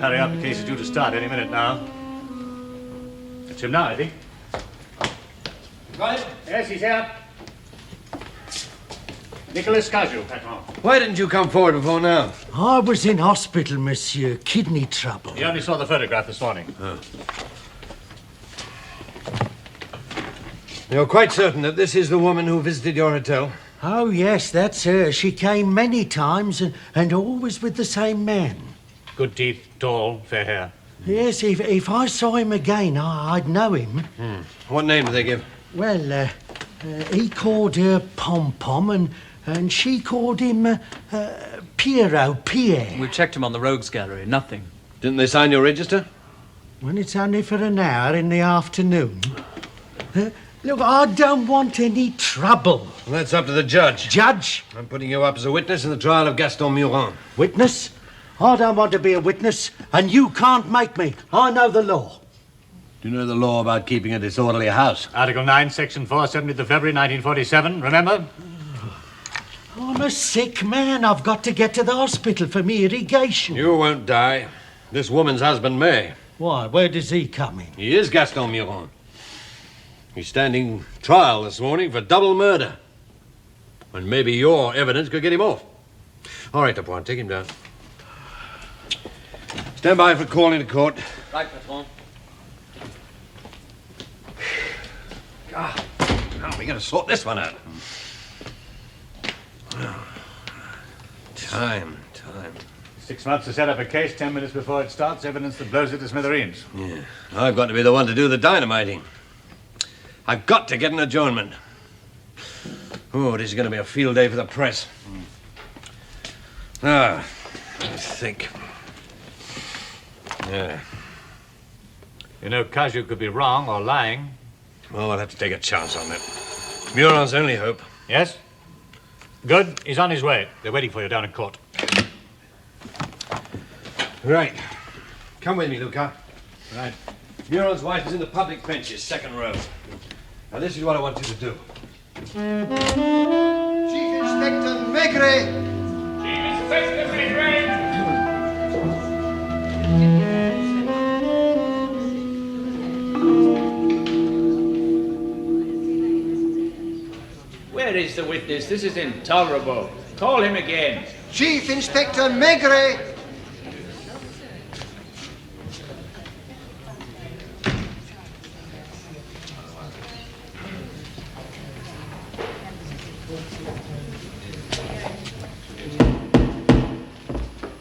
Hurry up, the case is due to start any minute now. It's him now, I think. Got it? Yes, he's here. Nicholas Caju, patron. Why didn't you come forward before now? I was in hospital, monsieur. Kidney trouble. He only saw the photograph this morning. Oh. You're quite certain that this is the woman who visited your hotel? Oh, yes, that's her. She came many times and always with the same man. Good teeth, tall, fair hair. Yes, if I saw him again, I'd know him. What name did they give? Well, he called her Pom-Pom and she called him Pierre. We checked him on the rogues gallery. Nothing. Didn't they sign your register? Well, it's only for an hour in the afternoon. Look, I don't want any trouble. Well, that's up to the judge. Judge? I'm putting you up as a witness in the trial of Gaston Murat. Witness? I don't want to be a witness, and you can't make me. I know the law. Do you know the law about keeping a disorderly house? Article 9, Section 4, 7th of February, 1947, remember? I'm a sick man. I've got to get to the hospital for me irrigation. You won't die. This woman's husband may. Why, where does he come in? He is Gaston Murat. He's standing trial this morning for double murder. And maybe your evidence could get him off. All right, Dupont, take him down. Stand by for calling to court. Right, patron. God, now we got to sort this one out. Time. 6 months to set up a case, 10 minutes before it starts, evidence that blows it to smithereens. Yeah, I've got to be the one to do the dynamiting. I've got to get an adjournment. Oh, this is going to be a field day for the press. Let's think. Yeah. You know, Caju could be wrong or lying. Well, we'll have to take a chance on that. Murat's only hope. Yes? Good. He's on his way. They're waiting for you down in court. Right. Come with me, Luca. Right. Murat's wife is in the public benches, second row. Now, this is what I want you to do. Chief Inspector Maigret! Chief Inspector Maigret! is the witness? This is intolerable. Call him again. Chief Inspector Maigret.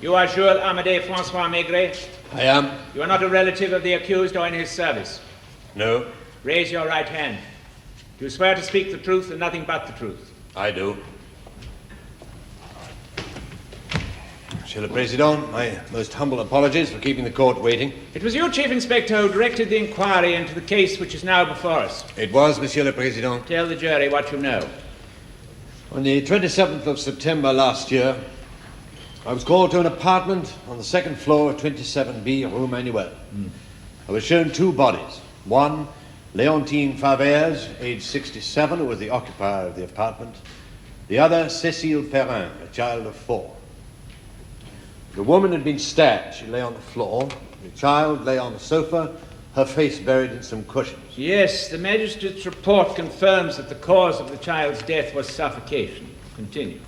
You are Jules Amédée Francois Maigret? I am. You are not a relative of the accused or in his service? No, Raise your right hand. Do you swear to speak the truth and nothing but the truth? I do. Monsieur le Président, my most humble apologies for keeping the court waiting. It was you, Chief Inspector, who directed the inquiry into the case which is now before us. It was, Monsieur le Président. Tell the jury what you know. On the 27th of September last year, I was called to an apartment on the second floor of 27B Rue Manuel. I was shown two bodies. One, Leontine Favers, aged 67, who was the occupier of the apartment. The other, Cécile Perrin, a child of 4. The woman had been stabbed. She lay on the floor. The child lay on the sofa, her face buried in some cushions. Yes, the magistrate's report confirms that the cause of the child's death was suffocation. Continue.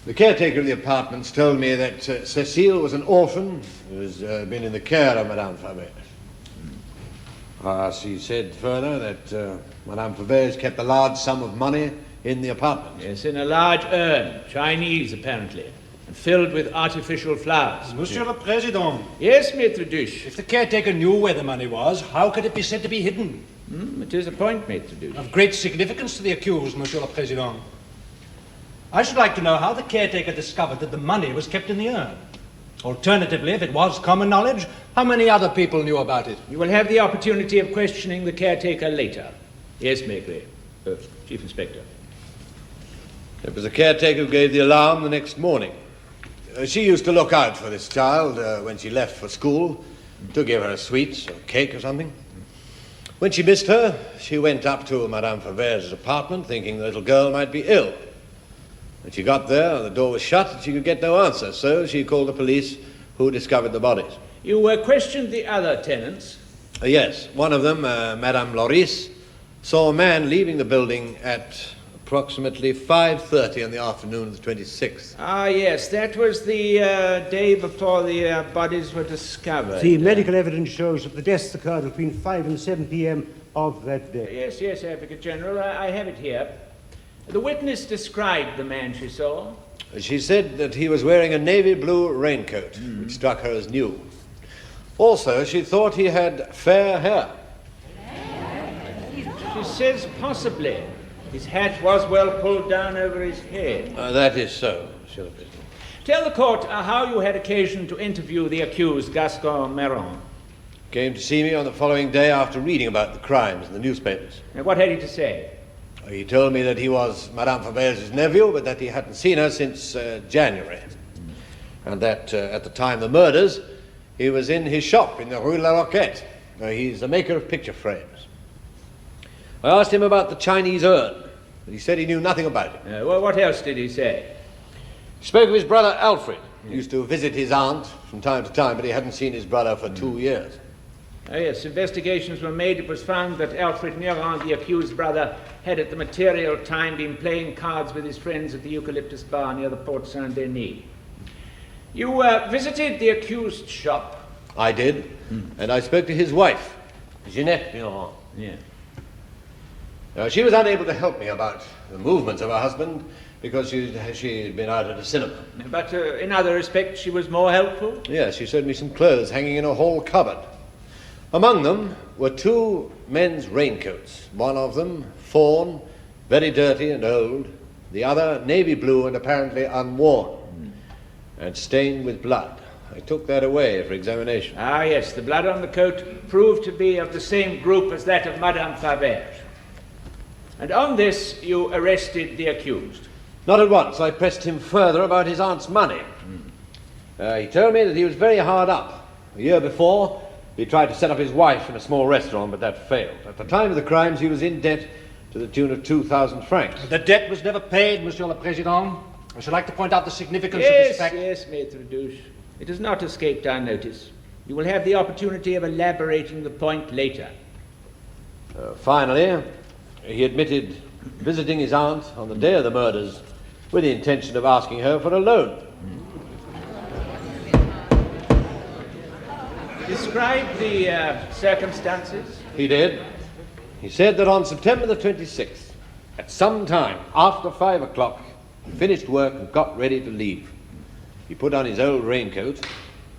The caretaker of the apartments told me that Cécile was an orphan who has been in the care of Madame Favers. She said further that Madame Favers kept a large sum of money in the apartment. Yes, in a large urn, Chinese apparently, and filled with artificial flowers. Monsieur le Président, Yes, Maître Duche. if the caretaker knew where the money was, how could it be said to be hidden? It is a point, Maître Duche. Of great significance to the accused, Monsieur le Président. I should like to know how the caretaker discovered that the money was kept in the urn. Alternatively, if it was common knowledge, how many other people knew about it? You will have the opportunity of questioning the caretaker later. Yes, Maigret. Chief Inspector. It was the caretaker who gave the alarm the next morning. She used to look out for this child when she left for school, to give her a sweet or cake or something. When she missed her, she went up to Madame Favers' apartment thinking the little girl might be ill. When she got there, the door was shut and she could get no answer, so she called the police, who discovered the bodies. You questioned the other tenants? Yes, one of them, Madame Loris, saw a man leaving the building at approximately 5:30 in the afternoon of the 26th. Ah, yes, that was the day before the bodies were discovered. The medical evidence shows that the deaths occurred between 5 and 7 p.m. of that day. Yes, Advocate General, I have it here. The witness described the man she saw. She said that he was wearing a navy blue raincoat, which struck her as new. Also, she thought he had fair hair. She says possibly. His hat was well pulled down over his head. That is so, Monsieur le Président. Tell the court how you had occasion to interview the accused, Gaston Meron. Came to see me on the following day after reading about the crimes in the newspapers. Now, what had he to say? He told me that he was Madame Favers' nephew, but that he hadn't seen her since January. And that at the time of the murders, he was in his shop in the Rue La Roquette. He's a maker of picture frames. I asked him about the Chinese urn, but he said he knew nothing about it. Well, what else did he say? He spoke of his brother Alfred. He used to visit his aunt from time to time, but he hadn't seen his brother for 2 years. Oh, yes, investigations were made. It was found that Alfred Meron, the accused brother, had at the material time been playing cards with his friends at the Eucalyptus Bar near the Porte Saint-Denis. You visited the accused's shop? I did, and I spoke to his wife, Jeanette Meron. Yeah. She was unable to help me about the movements of her husband because she had been out at a cinema. But in other respects, she was more helpful? Yes, she showed me some clothes hanging in a hall cupboard. Among them were 2 men's raincoats. One of them, fawn, very dirty and old. The other, navy blue and apparently unworn, and stained with blood. I took that away for examination. Ah, yes, the blood on the coat proved to be of the same group as that of Madame Favers. And on this, you arrested the accused? Not at once. I pressed him further about his aunt's money. He told me that he was very hard up. A year before, he tried to set up his wife in a small restaurant, but that failed. At the time of the crimes, he was in debt to the tune of 2,000 francs. The debt was never paid, Monsieur le Président. I should like to point out the significance of this fact. Yes, Maître Duche. It has not escaped our notice. You will have the opportunity of elaborating the point later. Finally, he admitted visiting his aunt on the day of the murders with the intention of asking her for a loan. Describe the circumstances. He did. He said that on September the 26th, at some time after 5 o'clock, he finished work and got ready to leave. He put on his old raincoat,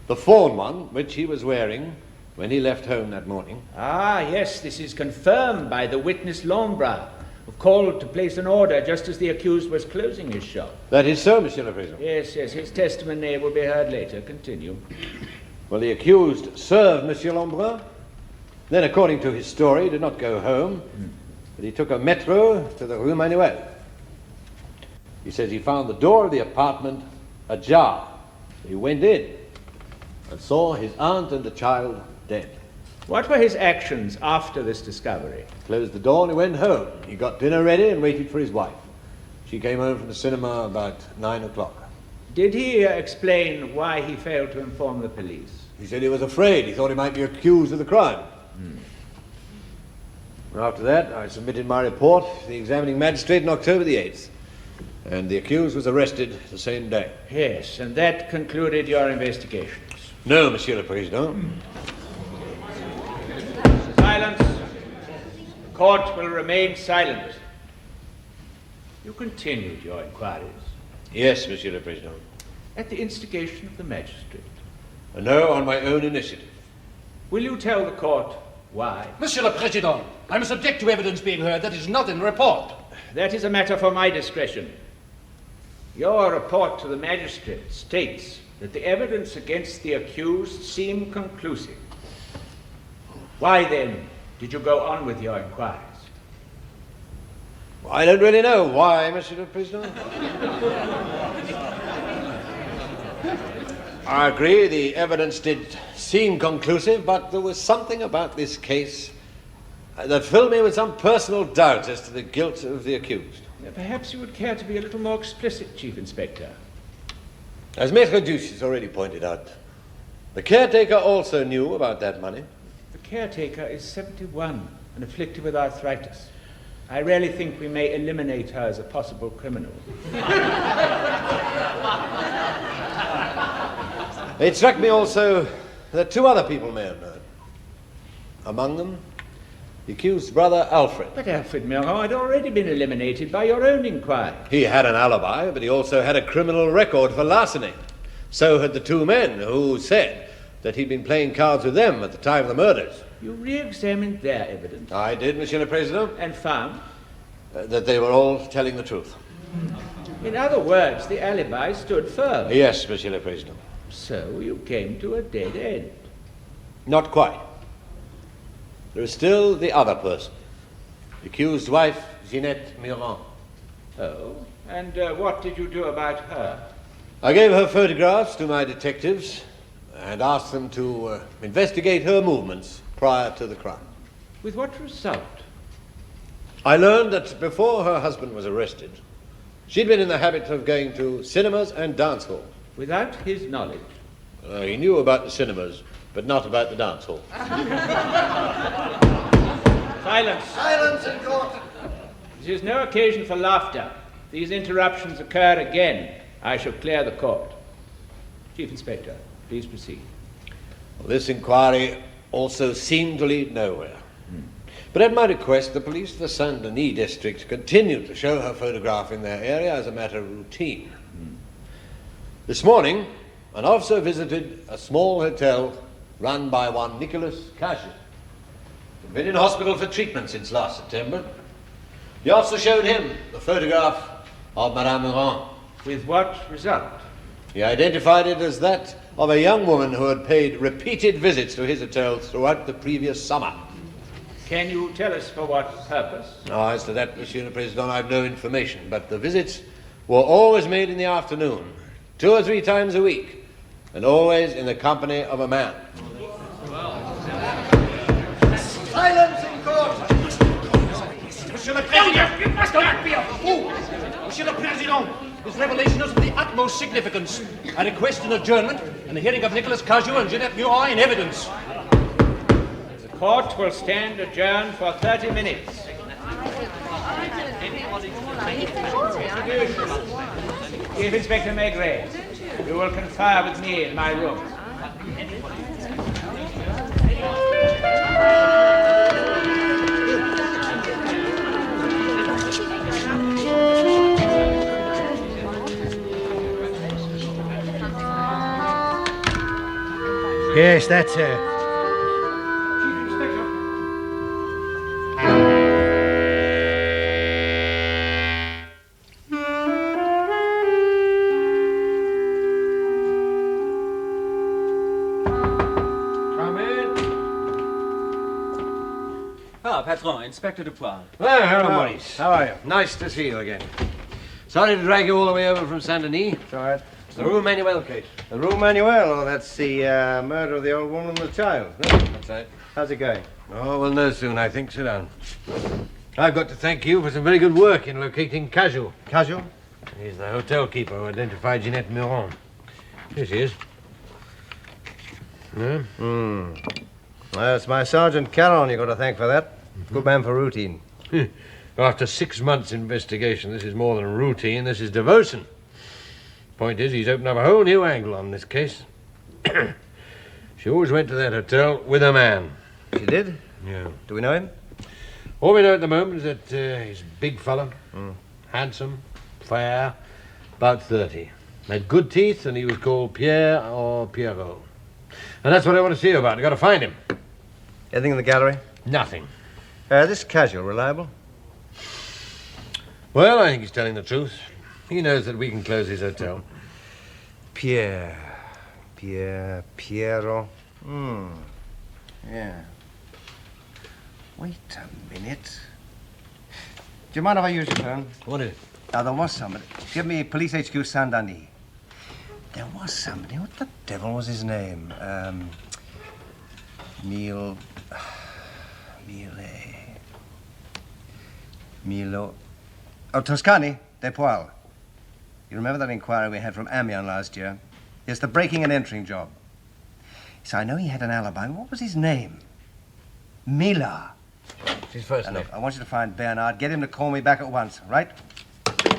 the fawn one, which he was wearing when he left home that morning. Ah, yes, this is confirmed by the witness Lombra, who called to place an order just as the accused was closing his shop. That is so, Monsieur le Président. Yes, his testimony will be heard later. Continue. Well, the accused served Monsieur Lombra. Then, according to his story, did not go home, but he took a metro to the Rue Manuel. He says he found the door of the apartment ajar. He went in and saw his aunt and the child dead. What were his actions after this discovery? Closed the door and he went home. He got dinner ready and waited for his wife. She came home from the cinema about 9 o'clock. Did he explain why he failed to inform the police? He said he was afraid. He thought he might be accused of the crime. After that, I submitted my report to the examining magistrate on October the 8th. And the accused was arrested the same day. Yes, and that concluded your investigations. No, Monsieur le Président. Silence. The court will remain silent. You continued your inquiries. Yes, Monsieur le Président. At the instigation of the magistrate. No, on my own initiative. Will you tell the court why? Monsieur le Président, I must object to evidence being heard that is not in the report. That is a matter for my discretion. Your report to the magistrate states that the evidence against the accused seemed conclusive. Why then did you go on with your inquiries? I don't really know why, Monsieur le Président. I agree, the evidence did seem conclusive, but there was something about this case that filled me with some personal doubt as to the guilt of the accused. Perhaps you would care to be a little more explicit, Chief Inspector. As Maigret has already pointed out, the caretaker also knew about that money. The caretaker is 71 and afflicted with arthritis. I really think we may eliminate her as a possible criminal. It struck me also that 2 other people may have known. Among them, the accused's brother, Alfred. But Alfred Maigret had already been eliminated by your own inquiry. He had an alibi, but he also had a criminal record for larceny. So had the 2 men who said that he'd been playing cards with them at the time of the murders. You re-examined their evidence. I did, Monsieur le Président. And found? That they were all telling the truth. In other words, the alibi stood firm. Yes, Monsieur le Président. So you came to a dead end. Not quite. There is still the other person. The accused's wife, Ginette Miron. Oh, and what did you do about her? I gave her photographs to my detectives and asked them to investigate her movements prior to the crime. With what result? I learned that before her husband was arrested, she'd been in the habit of going to cinemas and dance halls. Without his knowledge? He knew about the cinemas, but not about the dance hall. Silence. Silence in court. This is no occasion for laughter. If these interruptions occur again, I shall clear the court. Chief Inspector, please proceed. Well, this inquiry also seemed to lead nowhere. But at my request, the police of the Saint-Denis district continued to show her photograph in their area as a matter of routine. This morning, an officer visited a small hotel run by one Nicolas Cagin. He'd been in hospital for treatment since last September. The officer showed him the photograph of Madame Miron. With what result? He identified it as that of a young woman who had paid repeated visits to his hotel throughout the previous summer. Can you tell us for what purpose? As to that, Monsieur le Président, I have no information, but the visits were always made in the afternoon, 2 or 3 times a week, and always in the company of a man. Silence in court. Monsieur le Président, you must not be a fool. Monsieur le Président, this revelation is of the utmost significance. I request an adjournment and the hearing of Nicolas Cagin and Ginette Miron in evidence. The court will stand adjourned for 30 minutes. Chief Inspector Maigret, you will confer with me in my room. Yes, that's her. Ah, Patron, Inspector Dupin. Well, hello, Maurice. How are you? Nice to see you again. Sorry to drag you all the way over from Saint Denis. It's all right. The Rue Manuel case. The Rue Manuel, oh, that's the murder of the old woman and the child. No? That's right. How's it going? Oh, we'll know soon, I think. Sit down. I've got to thank you for some very good work in locating Casual. Casual? He's the hotel keeper who identified Jeanette Miron. Here she is. No? Well, it's my Sergeant Caron you got to thank for that. Good man for routine. After 6 months' investigation, this is more than routine. This is devotion. Point is, he's opened up a whole new angle on this case. She always went to that hotel with a man. She did? Yeah. Do we know him? All we know at the moment is that he's a big fella, handsome, fair, about 30. Had good teeth, and he was called Pierre or Pierrot. And that's what I want to see you about. I've got to find him. Anything in the gallery? Nothing. This Casual, reliable? Well, I think he's telling the truth. He knows that we can close his hotel. Pierrot. Yeah. Wait a minute. Do you mind if I use your phone? What is it? Now, there was somebody. Give me Police HQ Saint-Denis. There was somebody. What the devil was his name? Milo. Oh, Toscani, De Poil. You remember that inquiry we had from Amiens last year? Yes, the breaking and entering job. So I know he had an alibi. What was his name? Mila. It's his first Now, name. look, I want you to find Bernard. Get him to call me back at once, right?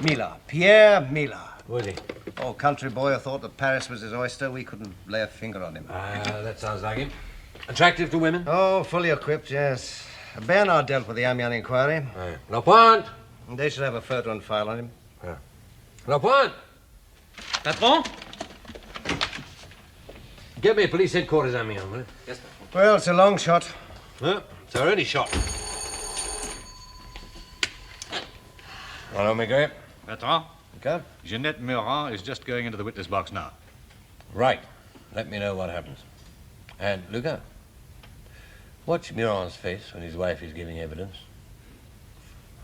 Mila. Pierre Mila. Who is he? Oh, country boy who thought that Paris was his oyster. We couldn't lay a finger on him. That sounds like him. Attractive to women? Oh, fully equipped, yes. Bernard dealt with the Amiens inquiry. No point. And they should have a photo on file on him. No point. Patron? Get me police headquarters, Amiens, will you? Yes, Patron. Well, it's a long shot. No, it's our only shot. Hello, Maigret. Patron, Okay. Jeanette Miron is just going into the witness box now. Right. Let me know what happens. And, Luca, watch Miron's face when his wife is giving evidence.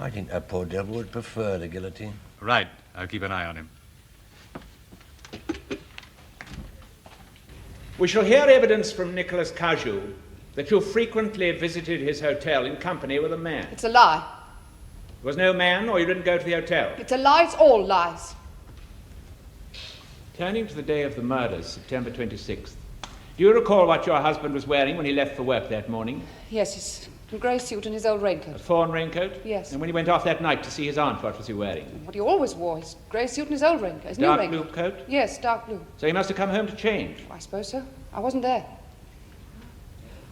I think that poor devil would prefer the guillotine. Right. I'll keep an eye on him. We shall hear evidence from Nicholas Caju that you frequently visited his hotel in company with a man. It's a lie. There was no man, or you didn't go to the hotel. It's a lie. It's all lies. Turning to the day of the murders, September 26th, do you recall what your husband was wearing when he left for work that morning? Yes, his grey suit and his old A raincoat. fawn raincoat? Yes. And when he went off that night to see his aunt, what was he wearing? What he always wore, his grey suit and his old raincoat. His Dark new blue raincoat. coat? Yes, dark blue. So he must have come home to change. I suppose so. I wasn't there.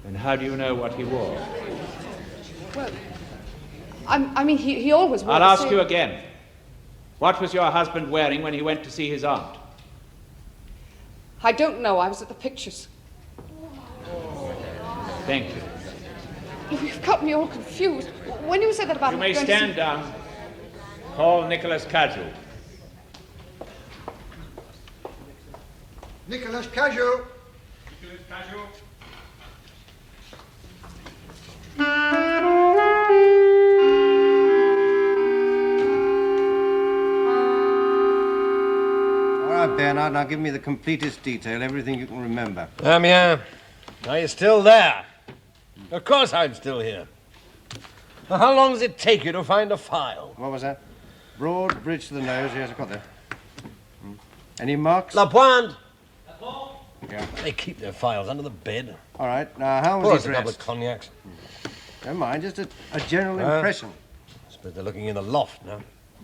And how do you know what he wore? Well, I mean, he always wore I'll the ask same- you again. What was your husband wearing when he went to see his aunt? I don't know. I was at the pictures. Thank you. You've got me all confused. When you said that about You him may going to stand down. Call Nicholas Caju. Nicholas Caju. Nicholas Caju. All right, Bernard, now give me the completest detail, everything you can remember. Amiens, are you still there? Of course I'm still here. Now, how long does it take you to find a file? What was that? Broad bridge to the nose. Yes, I got that. Any marks? La Pointe! Yeah. They keep their files under the bed. All right. Now, how Pour was us he a couple of dressed? cognacs. Never mind, just a general impression. It's But they're looking in the loft now.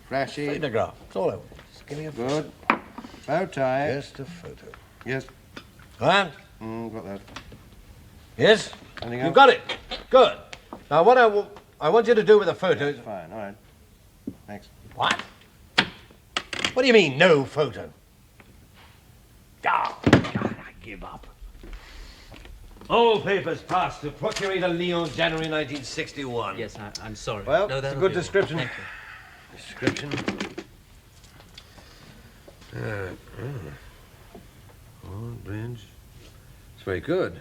Flashy. Photograph. It's all over. Just give me a photo. Good. Bow tie. Just a photo. Yes. Right? Got that. Yes? Anything You've else? got it. Good. Now, what I want you to do with the photo... That's fine. All right. Thanks. What? What do you mean, no photo? Oh, God, I give up. All papers passed to Procurator Lyon, January 1961. Yes, I'm sorry. Well, No, it's a that'll good do. description. Thank you. Description. Bridge. It's very good.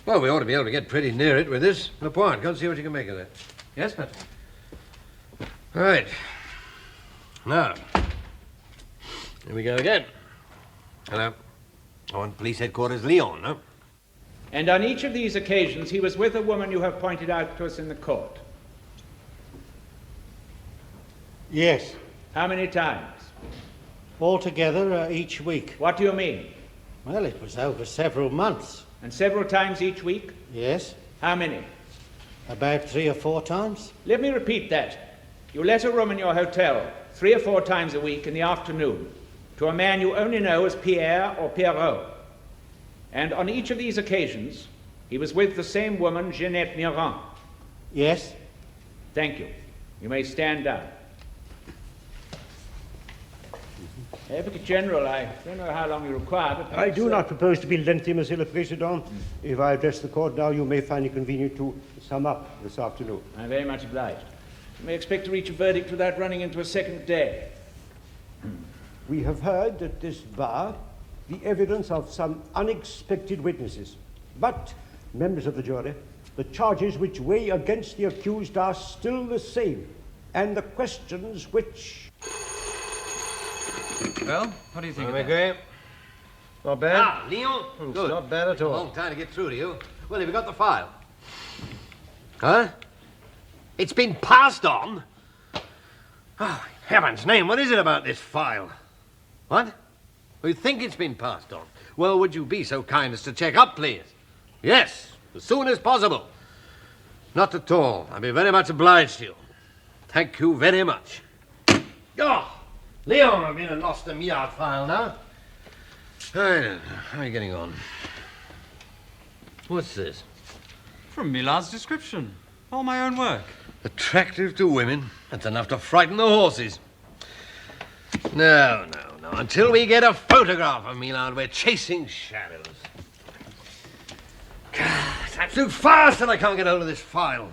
Well, we ought to be able to get pretty near it with this. Lapointe, go and see what you can make of it. Yes, but All right. Now, here we go again. Hello. On police headquarters, Lyon, no? And on each of these occasions, he was with a woman you have pointed out to us in the court. Yes. How many times? Altogether, each week. What do you mean? Well, it was over several months. And several times each week? Yes. How many? About 3 or 4 times. Let me repeat that. You let a room in your hotel 3 or 4 times a week in the afternoon to a man you only know as Pierre or Pierrot. And on each of these occasions, he was with the same woman, Jeanette Mirand. Yes. Thank you. You may stand down. Advocate General, I don't know how long you require, but... I do not propose to be lengthy, Monsieur le Président. If I address the court now, you may find it convenient to sum up this afternoon. I'm very much obliged. You may expect to reach a verdict without running into a second day. We have heard at this bar the evidence of some unexpected witnesses. But, members of the jury, the charges which weigh against the accused are still the same, and the questions which... Well, what do you think of that? Maigret. Not bad. Ah, Lyon. It's Good. not bad at all. Long time to get through to you. Well, have you got the file? Huh? It's been passed on? Oh, heaven's name, what is it about this file? What? Well, you think it's been passed on? Well, would you be so kind as to check up, please? Yes, as soon as possible. Not at all. I'll be very much obliged to you. Thank you very much. Oh, Leon, I've been and lost the Miard file now. I don't know. How are you getting on? What's this? From Milard's description. All my own work. Attractive to women. That's enough to frighten the horses. No. Until we get a photograph of Milard, we're chasing shadows. God, it's absolute farce that I can't get hold of this file.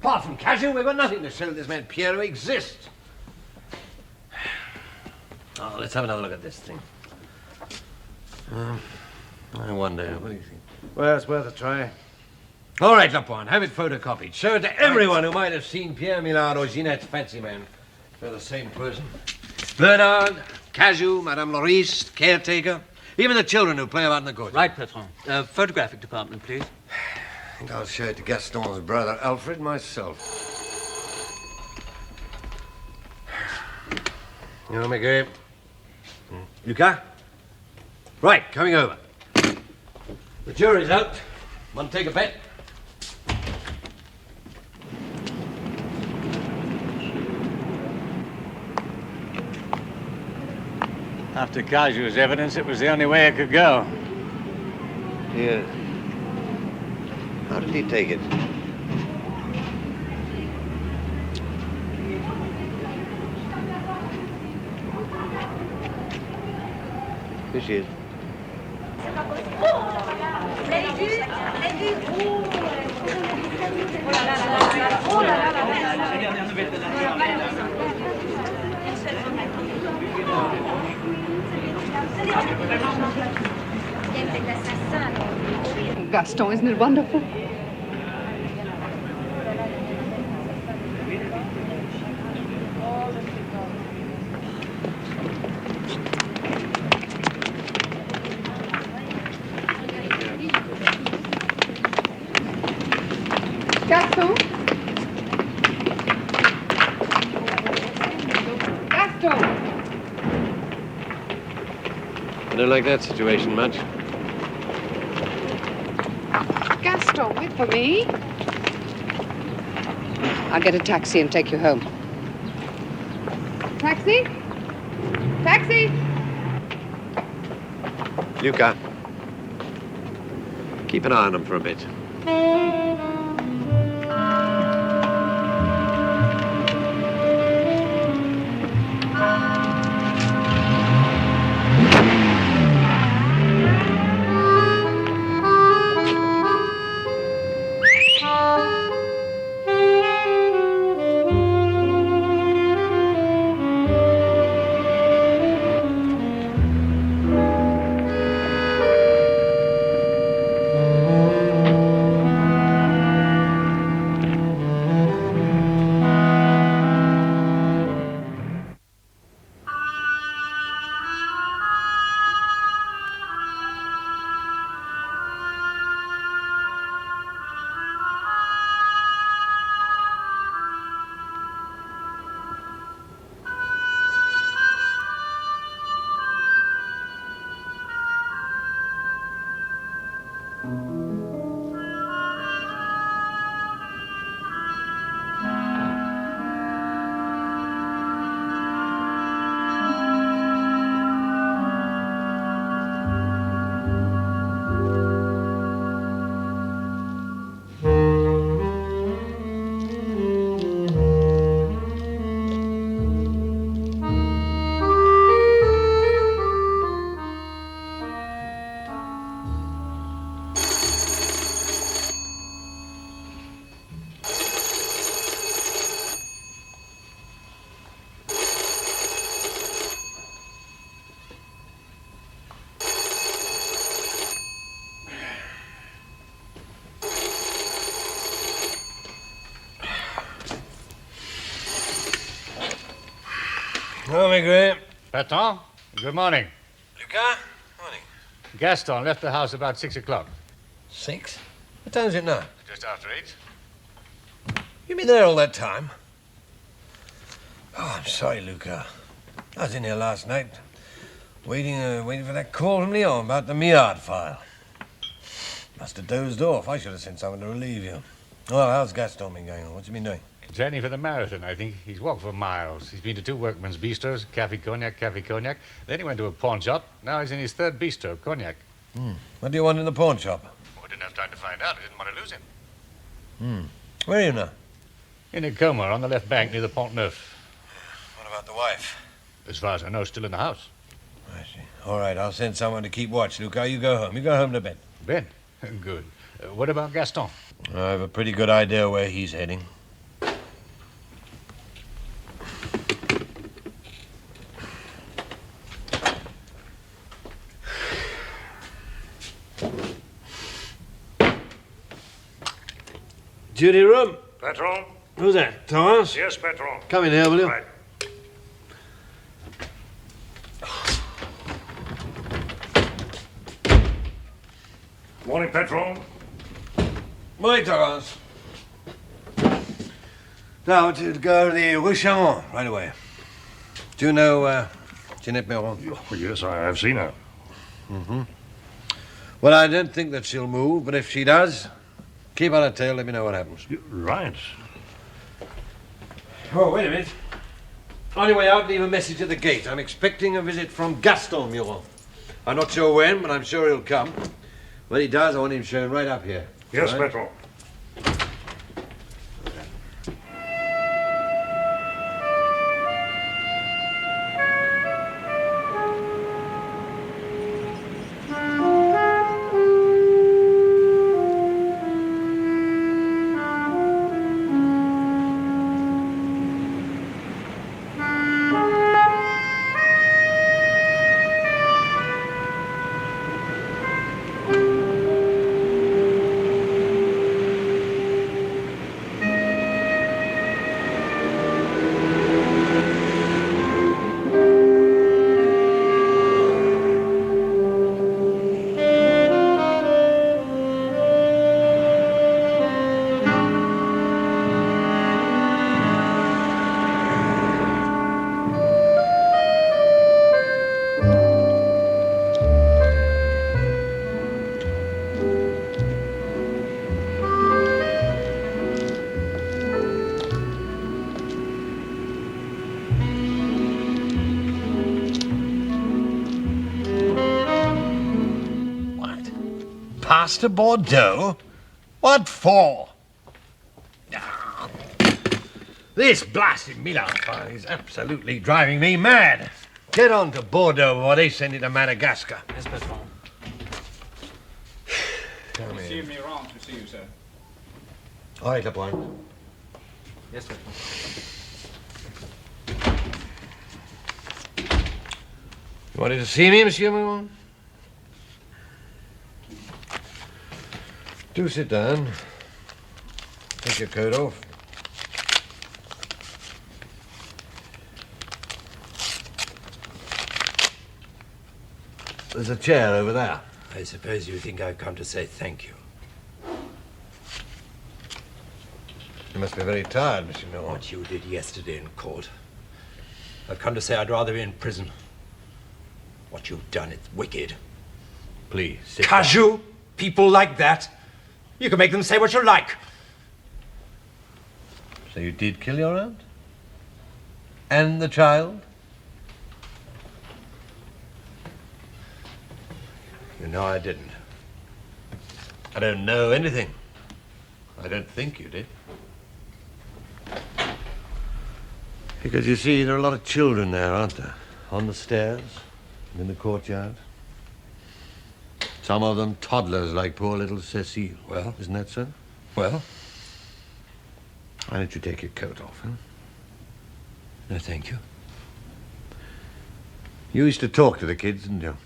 Apart from casual, we've got nothing to show that this man Pierrot exists. Oh, let's have another look at this thing. I wonder, what do you think? Well, it's worth a try. All right, Lapointe, have it photocopied. Show it to everyone who might have seen Pierre Milard or Ginette's fancy man. They're the same person. Bernard, Cajou, Madame Laurice, caretaker, even the children who play about in the court. Right, Patron. Photographic department, please. I think I'll show it to Gaston's brother, Alfred, myself. You know, Maigret? Lucas? Right, coming over. The jury's out. Want to take a bet? After Caju's evidence, it was the only way it could go. Yeah. How did he take it? Here she is. Gaston, isn't it wonderful? Gaston? Gaston! I don't like that situation much. Gaston, wait for me. I'll get a taxi and take you home. Taxi? Taxi! Luca, keep an eye on them for a bit. Hello, Maigret. Patron, good morning. Lucas? Morning. Gaston left the house about 6 o'clock. 6? What time is it now? Just after 8. You been there all that time? Oh, I'm sorry, Lucas. I was in here last night, waiting for that call from Leon about the Miard file. Must have dozed off. I should have sent someone to relieve you. Well, how's Gaston been going on? What's he been doing? Training for the marathon, I think. He's walked for miles. He's been to 2 workmen's bistros, Café Cognac. Then he went to a pawn shop. Now he's in his 3rd bistro, Cognac. What do you want in the pawn shop? We didn't have time to find out. I didn't want to lose him. Where are you now? In a coma on the left bank near the Pont Neuf. What about the wife? As far as I know, still in the house. I see. All right, I'll send someone to keep watch, Lucas. You go home. You go home to bed. Ben? Good. What about Gaston? I have a pretty good idea where he's heading. Duty room. Patron? Who's that? Thomas? Yes, Patron. Come in here, will you? Right. Morning, Patron. Morning, Thomas. Now, to go to the Rue Charon right away. Do you know Jeanette Meron? Oh, yes, I have seen her. Well, I don't think that she'll move, but if she does, keep on her tail, let me know what happens. Right. Oh, wait a minute. On your way out, leave a message at the gate. I'm expecting a visit from Gaston Meron. I'm not sure when, but I'm sure he'll come. When he does, I want him shown right up here. Yes, Right? Patron. past to Bordeaux? What for? This blasted Milan file is absolutely driving me mad. Get on to Bordeaux before they send it to Madagascar. Yes, Patron. Come in. Monsieur Miron to see you, sir. All right, Lapointe. Yes, Patron. You wanted to see me, Monsieur Miron? Do sit down. Take your coat off. There's a chair over there. I suppose you think I've come to say thank you. You must be very tired, Monsieur Miron. What you did yesterday in court. I've come to say I'd rather be in prison. What you've done, it's wicked. Please, sit down. Cajou! People like that. You can make them say what you like. So you did kill your aunt? And the child? You know I didn't. I don't know anything. I don't think you did. Because you see, there are a lot of children there, aren't there? On the stairs, and in the courtyard. Some of them toddlers like poor little Cecile. Well? Isn't that so? Well? Why don't you take your coat off, huh? No, thank you. You used to talk to the kids, didn't you?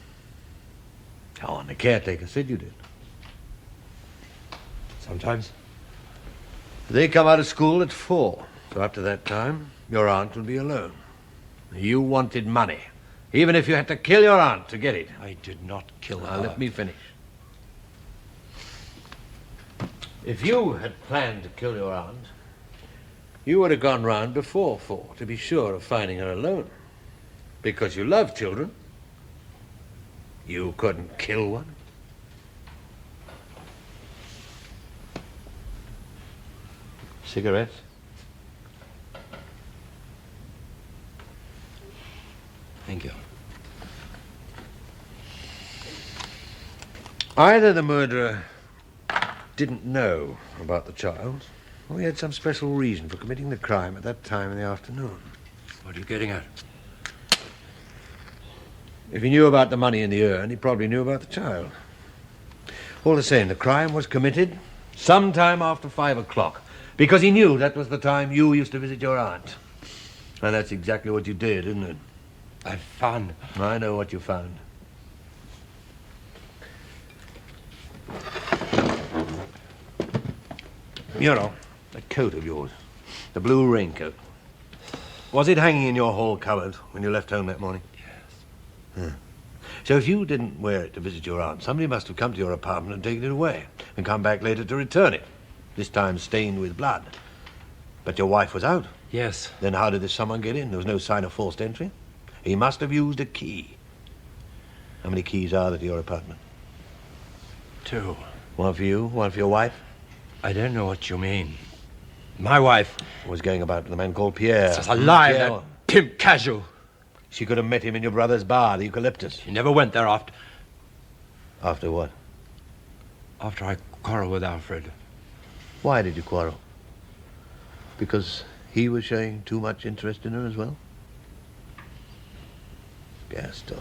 Oh, and the caretaker said you did. Sometimes. They come out of school at 4. So up to that time, your aunt will be alone. You wanted money, even if you had to kill your aunt to get it. I did not kill her. Now, let me finish. If you had planned to kill your aunt, you would have gone round before 4 to be sure of finding her alone. Because you love children. You couldn't kill one. Cigarettes? Thank you. Either the murderer didn't know about the child, or he had some special reason for committing the crime at that time in the afternoon. What are you getting at? If he knew about the money in the urn, he probably knew about the child. All the same, the crime was committed sometime after 5 o'clock, because he knew that was the time you used to visit your aunt. And that's exactly what you did, isn't it? I found... I know what you found. You know, that coat of yours, the blue raincoat. Was it hanging in your hall cupboard when you left home that morning? Yes. So if you didn't wear it to visit your aunt, somebody must have come to your apartment and taken it away, and come back later to return it, this time stained with blood. But your wife was out. Yes. Then how did this someone get in? There was no sign of forced entry. He must have used a key. How many keys are there to your apartment? 2. One for you, one for your wife? I don't know what you mean. My wife was going about with a man called Pierre. It's just a lie, Pierre. that pimp Cajou. She could have met him in your brother's bar, the Eucalyptus. She never went there after... After what? After I quarreled with Alfred. Why did you quarrel? Because he was showing too much interest in her as well? Gaston,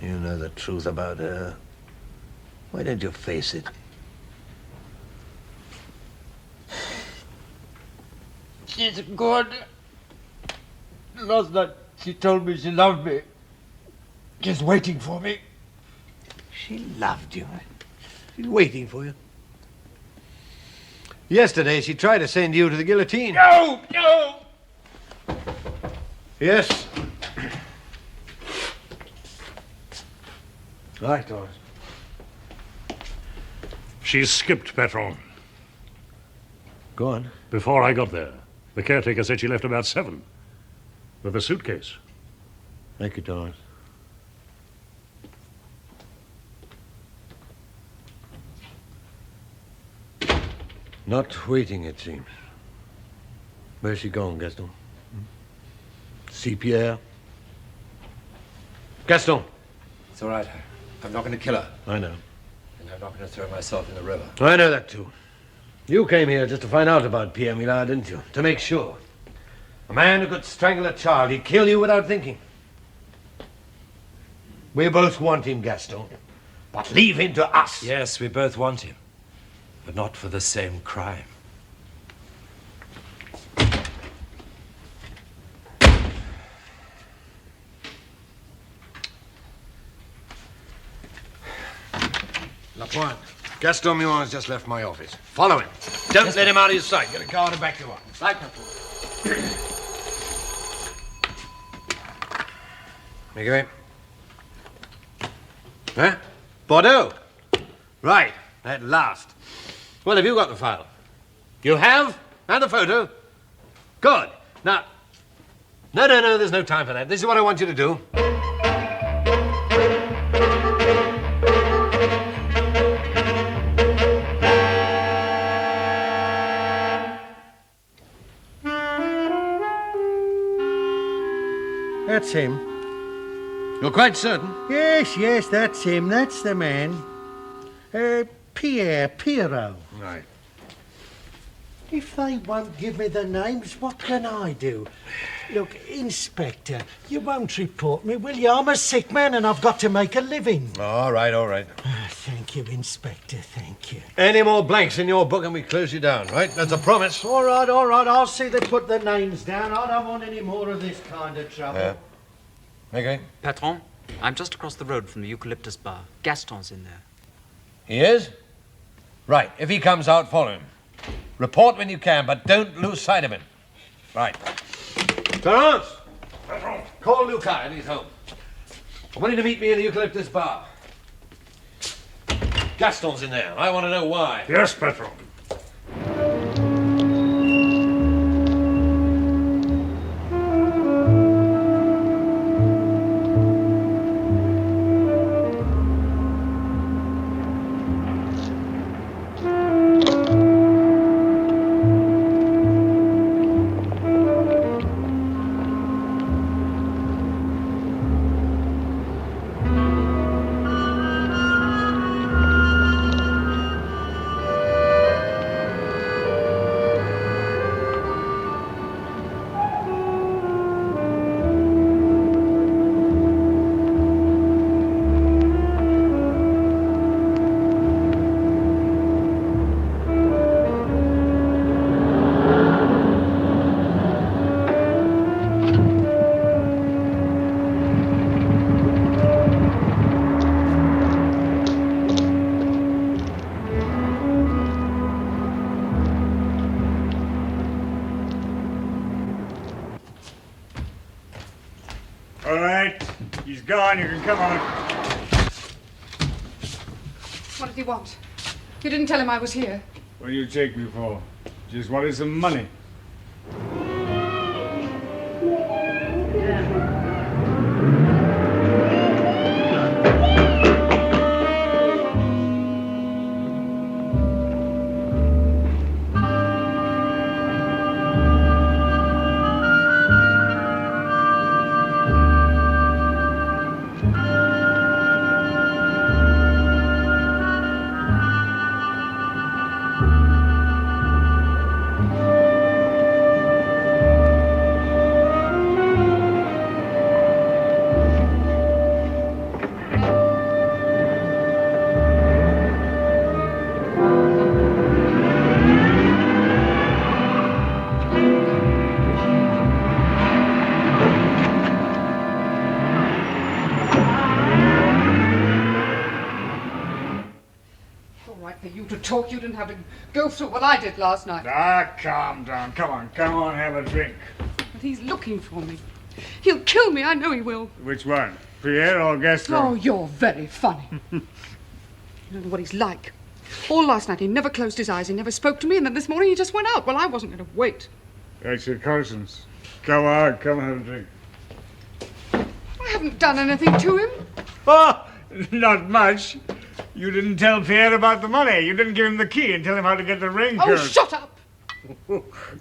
you know the truth about her. Why don't you face it? She's good. Last night she told me she loved me. She's waiting for me. She loved you. She's waiting for you. Yesterday she tried to send you to the guillotine. No! No! Yes. Right, Doris. She's skipped, Patron. Go on. Before I got there, the caretaker said she left about 7 with a suitcase. Thank you, Doris. Not waiting, it seems. Where's she gone, Gaston? See Pierre? Gaston! It's all right. I'm not going to kill her. I know. And I'm not going to throw myself in the river. I know that, too. You came here just to find out about Pierre Millard, didn't you? To make sure. A man who could strangle a child, he'd kill you without thinking. We both want him, Gaston. But leave him to us. Yes, we both want him. But not for the same crime. Lapointe, Gaston Muir's just left my office. Follow him. Don't let him out of your sight. Get a car to back you up. Right, Captain. Maigret. Huh? Bordeaux. Right, at last. Well, have you got the file? You have? And the photo? Good. Now, no, there's no time for that. This is what I want you to do. That's him. You're quite certain? Yes, that's him. That's the man. Pierrot. Right. If they won't give me the names, what can I do? Look, Inspector, you won't report me, will you? I'm a sick man and I've got to make a living. All right. Thank you, Inspector, thank you. Any more blanks in your book and we close you down, right? That's a promise. All right. I'll see they put the names down. I don't want any more of this kind of trouble. Okay. Patron, I'm just across the road from the Eucalyptus Bar. Gaston's in there. He is? Right. If he comes out, follow him. Report when you can, but don't lose sight of him. Right. Clarence! Call Lucas and he's home. I want you to meet me in the Eucalyptus Bar. Gaston's in there. I want to know why. Yes, Patron. All right, he's gone. You can come on. What did he want? You didn't tell him I was here. What do you take me for? Just wanted some money. For you to talk, you didn't have to go through what I did last night. Ah, calm down. Come on, have a drink. But he's looking for me. He'll kill me, I know he will. Which one? Pierre or Gaston? Oh, you're very funny. You don't know what he's like. All last night he never closed his eyes, he never spoke to me, and then this morning he just went out. Well, I wasn't going to wait. That's your conscience. Come on, have a drink. I haven't done anything to him. Oh, not much. You didn't tell Pierre about the money. You didn't give him the key and tell him how to get the ring. Oh, shut up!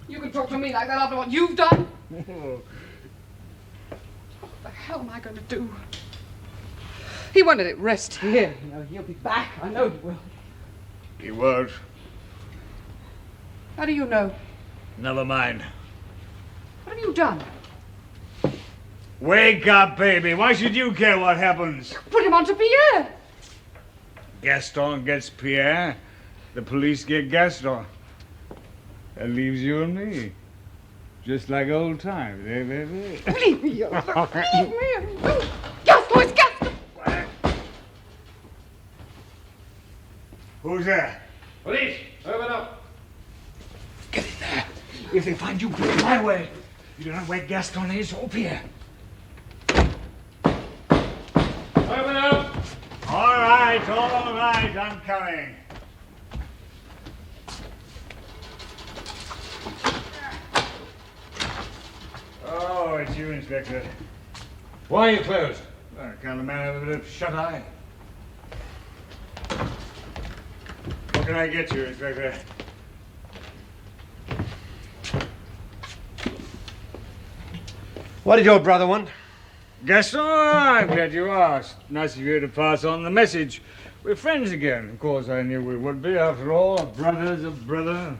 You can talk to me like that after what you've done. What the hell am I going to do? He won't let it rest here. You know, he'll be back. I know he will. He won't. How do you know? Never mind. What have you done? Wake up, baby. Why should you care what happens? Put him onto Pierre. Gaston gets Pierre. The police get Gaston. That leaves you and me. Just like old times, eh, baby? Leave me alone. Leave me alone. Gaston, it's Gaston. Who's there? Police, open up. Get in there. If they find you, put it my way. You don't know where Gaston is or Pierre. Open up. All right, I'm coming. Oh, it's you, Inspector. Why are you closed? I kind of man with a bit of shut eye. What can I get you, Inspector? What did your brother want? Gaston, I'm glad you asked. Nice of you to pass on the message. We're friends again. Of course, I knew we would be. After all, a brother's a brother.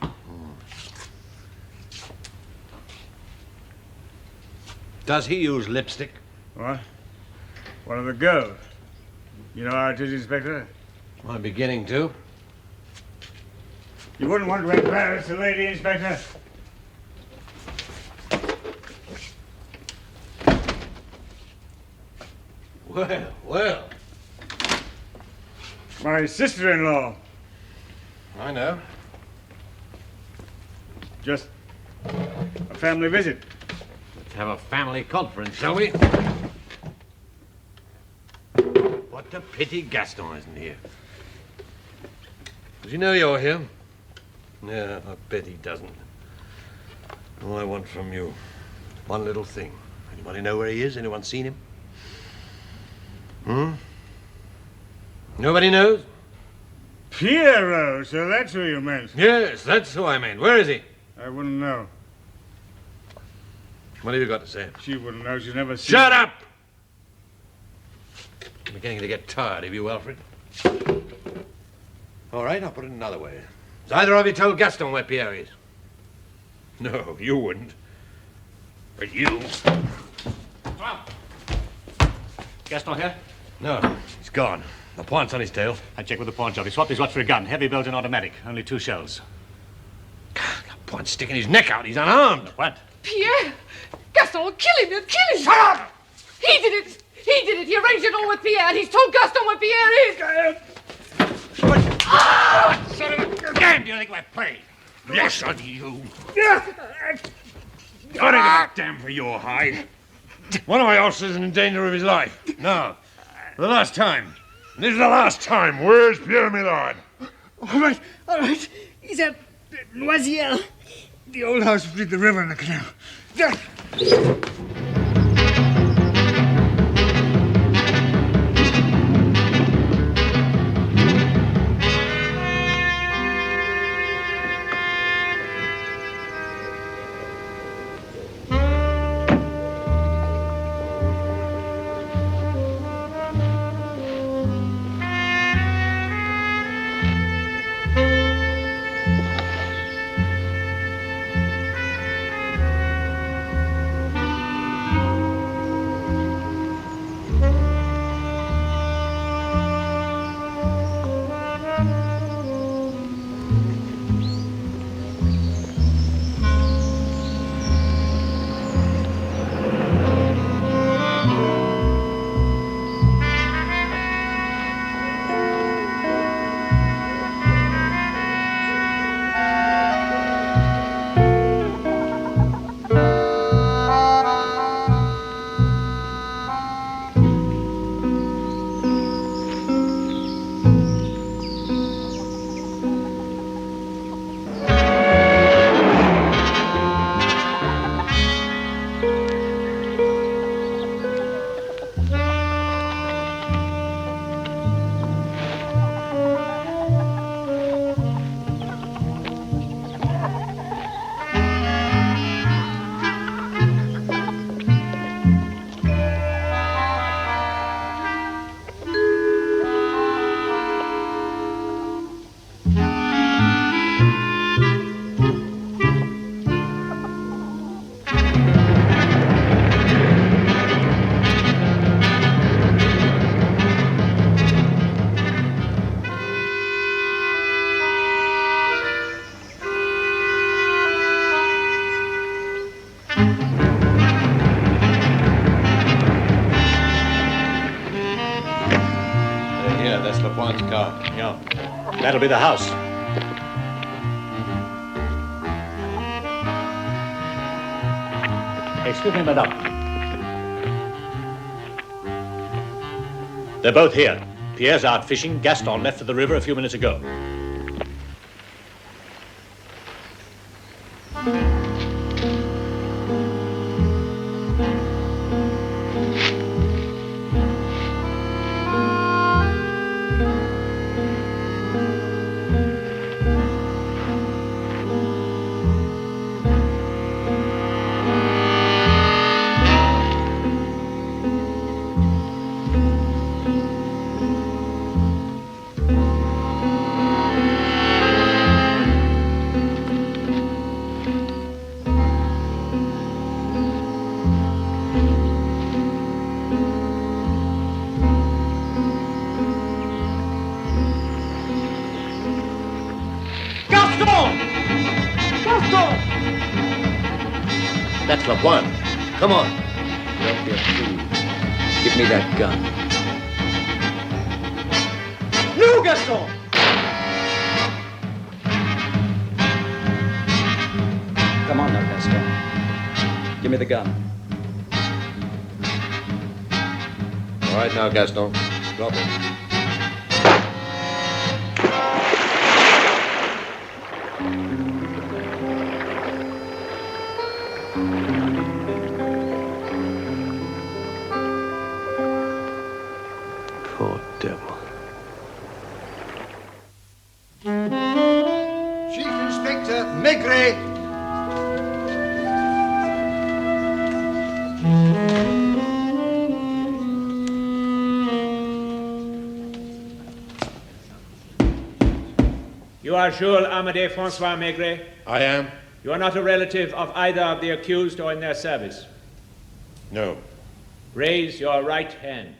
Does he use lipstick? What? One of the girls. You know how it is, Inspector? I'm beginning to. You wouldn't want to embarrass the lady, Inspector. Well. My sister-in-law. I know. Just a family visit. Let's have a family conference, shall we? What a pity Gaston isn't here. Does he know you're here? Yeah, I bet he doesn't. All I want from you, one little thing. Anybody know where he is? Anyone seen him? Nobody knows? Pierrot, so that's who you meant. Yes, that's who I meant. Where is he? I wouldn't know. What have you got to say? She wouldn't know. She's never seen... Shut up! I'm beginning to get tired of you, Alfred. All right, I'll put it another way. Has either of you told Gaston where Pierre is? No, you wouldn't. But you... Gaston here? No, he's gone. The point's on his tail. I checked with the pawn shop. He swapped his watch for a gun. Heavy Belgian automatic. Only 2 shells. The point's sticking his neck out. He's unarmed. What? Pierre! Gaston will kill him! He'll kill him! Shut up! He did it! He did it! He arranged it all with Pierre, and he's told Gaston where Pierre is! Son of a... Damn, do you think we're playing? Yes, I do. You. I don't give a damn for your hide. One of my officers is in danger of his life. No. For the last time. This is the last time. Where's Pierre Millard? All right. He's at Noisiel. The old house between the river and the canal. That'll be the house. Excuse me, madame. They're both here. Pierre's out fishing. Gaston left for the river a few minutes ago. That's LeBlanc. Come on. Don't be a fool. Give me that gun. You, Gaston! Come on now, Gaston. Give me the gun. All right now, Gaston. Drop it. Poor devil. Chief Inspector Maigret. You are Jules Amédée Francois Maigret? I am. You are not a relative of either of the accused or in their service? No. Raise your right hand.